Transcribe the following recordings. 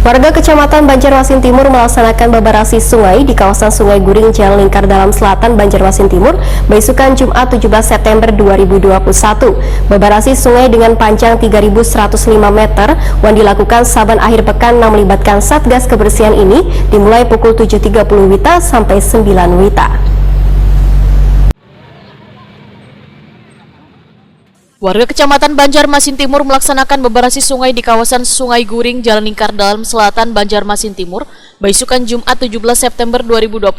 Warga Kecamatan Banjarmasin Timur melaksanakan beberasi sungai di kawasan Sungai Guring, Jalan Lingkar Dalam Selatan, Banjarmasin Timur, beisukan Jumat 17 September 2021. Beberasi sungai dengan panjang 3.105 meter yang dilakukan saban akhir pekan yang melibatkan Satgas Kebersihan ini dimulai pukul 7.30 WITA sampai 9 WITA. Warga Kecamatan Banjarmasin Timur melaksanakan beberasi sungai di kawasan Sungai Guring, Jalan Lingkar Dalam Selatan, Banjarmasin Timur, beisukan Jumat 17 September 2021.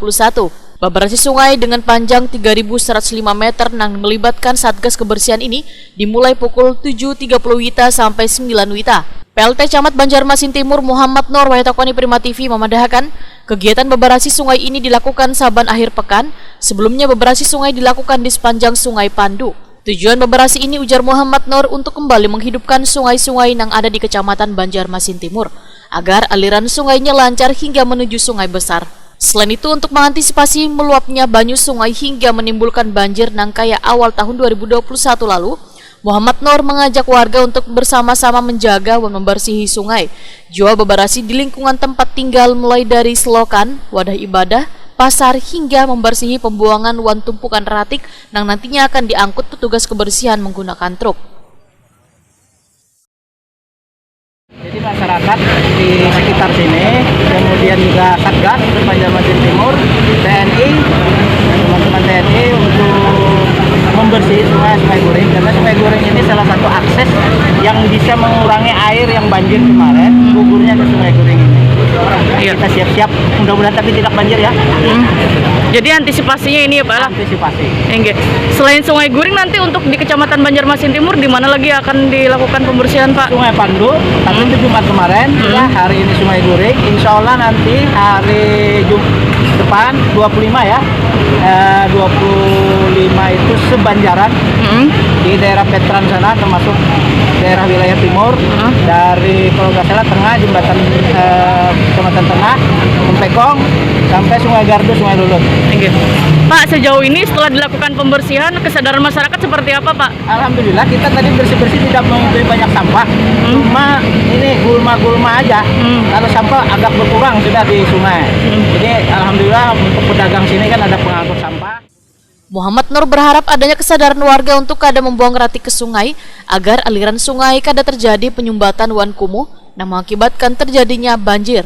Beberasi sungai dengan panjang 3.105 meter yang melibatkan Satgas Kebersihan ini dimulai pukul 7.30 WITA sampai 9 WITA. PLT Camat Banjarmasin Timur Muhammad Nur Wahyatokoni Prima TV memandahkan kegiatan beberasi sungai ini dilakukan saban akhir pekan. Sebelumnya beberasi sungai dilakukan di sepanjang Sungai Pandu. Tujuan beberasi ini, ujar Muhammad Nur, untuk kembali menghidupkan sungai-sungai yang ada di Kecamatan Banjarmasin Timur agar aliran sungainya lancar hingga menuju sungai besar. Selain itu, untuk mengantisipasi meluapnya banyu sungai hingga menimbulkan banjir nang kaya awal tahun 2021 lalu, Muhammad Nur mengajak warga untuk bersama-sama menjaga dan membersihi sungai. Jua beberasi di lingkungan tempat tinggal mulai dari selokan, wadah ibadah, pasar hingga membersihi pembuangan wan tumpukan ratik yang nantinya akan diangkut petugas kebersihan menggunakan truk. Jadi masyarakat di sekitar sini, kemudian juga Satgas Banjarmasin Timur, TNI, teman-teman TNI untuk membersih Sungai Guring, karena Sungai Guring ini salah satu akses yang bisa mengurangi air yang banjir kemarin, gugurnya ke Sungai Guring ini. Kita siap-siap, mudah-mudahan tapi tidak banjir ya. Jadi antisipasinya ini ya Pak? Antisipasi. Enggak. Selain Sungai Guring, nanti untuk di Kecamatan Banjarmasin Timur di mana lagi akan dilakukan pembersihan Pak? Sungai Pandu, tapi itu Jumat kemarin, ya, hari ini Sungai Guring. Insya Allah nanti hari depan 25 ya, 25 itu sebanjaran di daerah Petran sana, termasuk daerah wilayah timur, dari kalau nggak salah tengah jembatan Kecamatan Tengah, Kempekong sampai Sungai Gardu, Sungai Lulut. Pak, sejauh ini setelah dilakukan pembersihan, kesadaran masyarakat seperti apa Pak? Alhamdulillah kita tadi bersih-bersih tidak mempunyai banyak sampah, cuma ini gulma-gulma aja. Kalau sampah agak berkurang sudah di sungai. Jadi alhamdulillah untuk pedagang sini kan ada pengangkut sampah. Muhammad Nur berharap adanya kesadaran warga untuk kada membuang ratik ke sungai agar aliran sungai kada terjadi penyumbatan wan kumuh yang mengakibatkan terjadinya banjir.